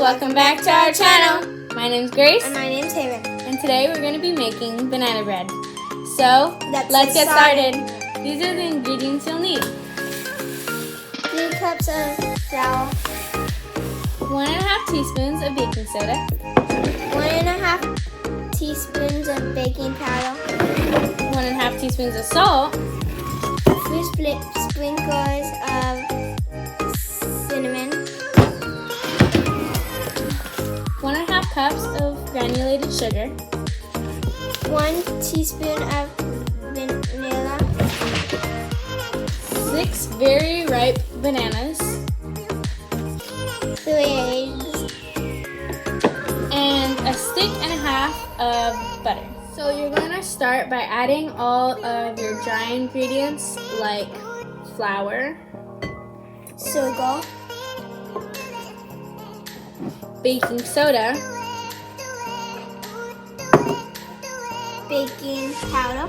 welcome back to our channel. My name's Grace. And my name's Haven. And today we're going to be making banana bread. So, let's get started. These are the ingredients you'll need. 3 cups of flour. 1.5 teaspoons of baking soda. 1.5 teaspoons of baking powder. 1.5 teaspoons of salt. 2 sprinkles of cinnamon. 1.5 cups of granulated sugar. 1 teaspoon of vanilla. 6 very ripe bananas. 3 eggs. And a stick and a half of butter. So you're going to start by adding all of your dry ingredients like flour, Sugar. baking soda, Baking powder.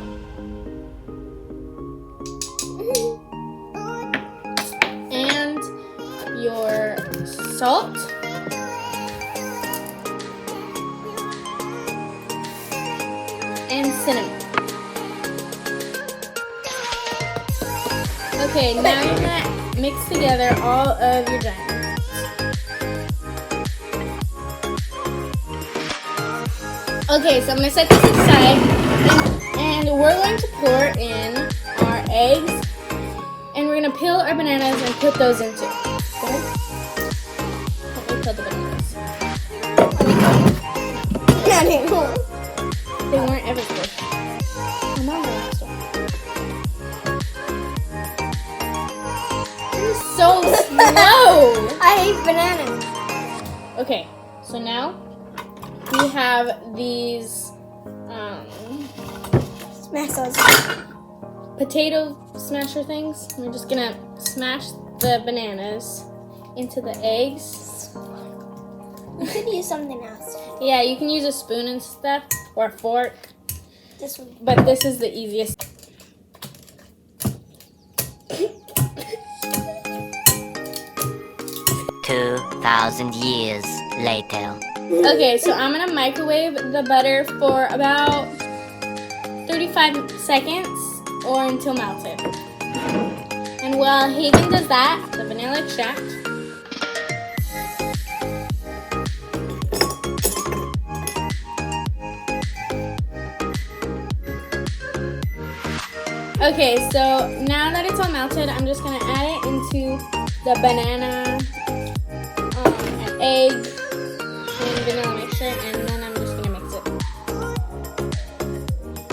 and your salt, and cinnamon. Okay, now you're going to mix together all of your dry ingredients. Okay, so I'm going to set this aside, and we're going to pour in our eggs, and we're going to peel our bananas and put those into. Okay? Let me peel the bananas. Not anymore. They weren't ever good. I'm on the last one. This is so slow! I hate bananas. Okay, so now we have these Smash those. potato smasher things. We're just gonna smash the bananas into the eggs. We could use something else. Yeah, you can use a spoon and stuff, or a fork, This one. but this is the easiest. 2,000 years later. Okay, so I'm gonna microwave the butter for about 35 seconds or until melted. And while Haven does that, the vanilla extract. Okay, so now that it's all melted, I'm just gonna add it into the banana and egg and vanilla mixture, and then I'm just gonna mix it.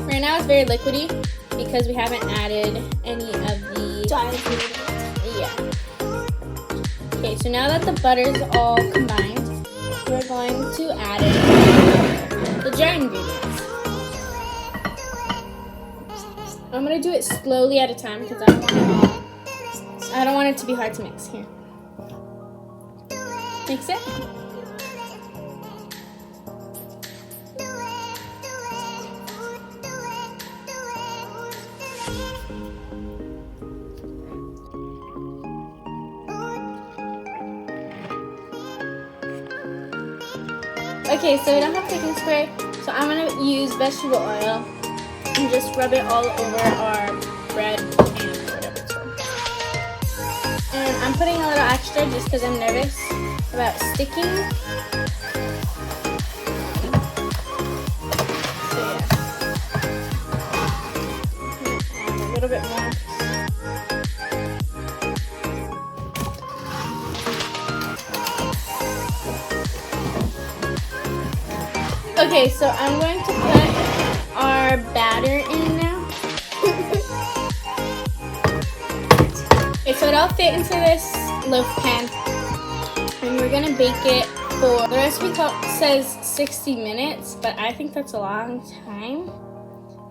Right now it's very liquidy because we haven't added any of the Dry ingredients. yeah. Okay, so now that the butter's all combined, we're going to add in the dry ingredients. I'm gonna do it slowly at a time because I don't want it to be hard to mix. Here. Mix it. Okay, so we don't have cooking spray, so I'm gonna use vegetable oil and just rub it all over our bread and whatever it's called. And I'm putting a little extra just because I'm nervous about sticking. So yeah. And a little bit more. Okay, so I'm going to put our batter in now. Okay, so it'll fit into this loaf pan, and we're gonna bake it for, the recipe says 60 minutes, but I think that's a long time.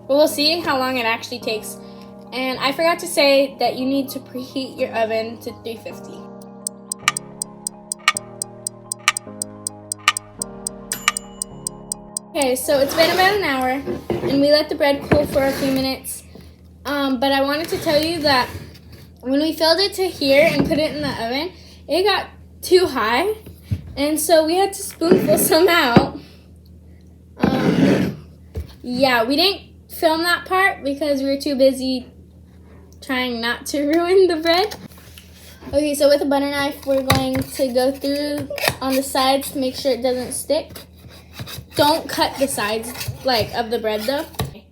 But we'll see how long it actually takes. And I forgot to say that you need to preheat your oven to 350. Okay, so it's been about an hour, and we let the bread cool for a few minutes. But I wanted to tell you that when we filled it to here and put it in the oven, it got too high, And so we had to spoonful some out. Yeah, we didn't film that part because we were too busy trying not to ruin the bread. Okay, so with a butter knife, we're going to go through on the sides to make sure it doesn't stick. Don't cut the sides of the bread though. Okay.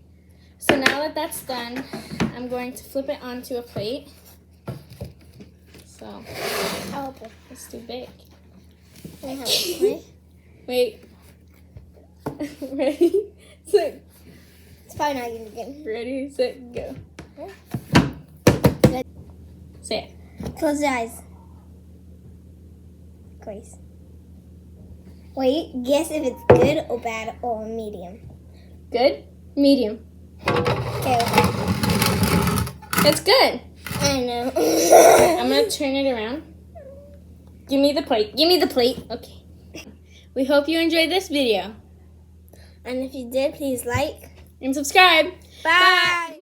So now that that's done, I'm going to flip it onto a plate. So it's too big. Wait. Ready, set. It's probably not gonna get. Ready, set, go. Say it. Close your eyes. Grace. Wait, guess if it's good or bad or medium. Good? Medium. Okay. It's good. I know. I'm gonna turn it around. Give me the plate. Give me the plate. Okay. We hope you enjoyed this video. And if you did, please like And subscribe. Bye.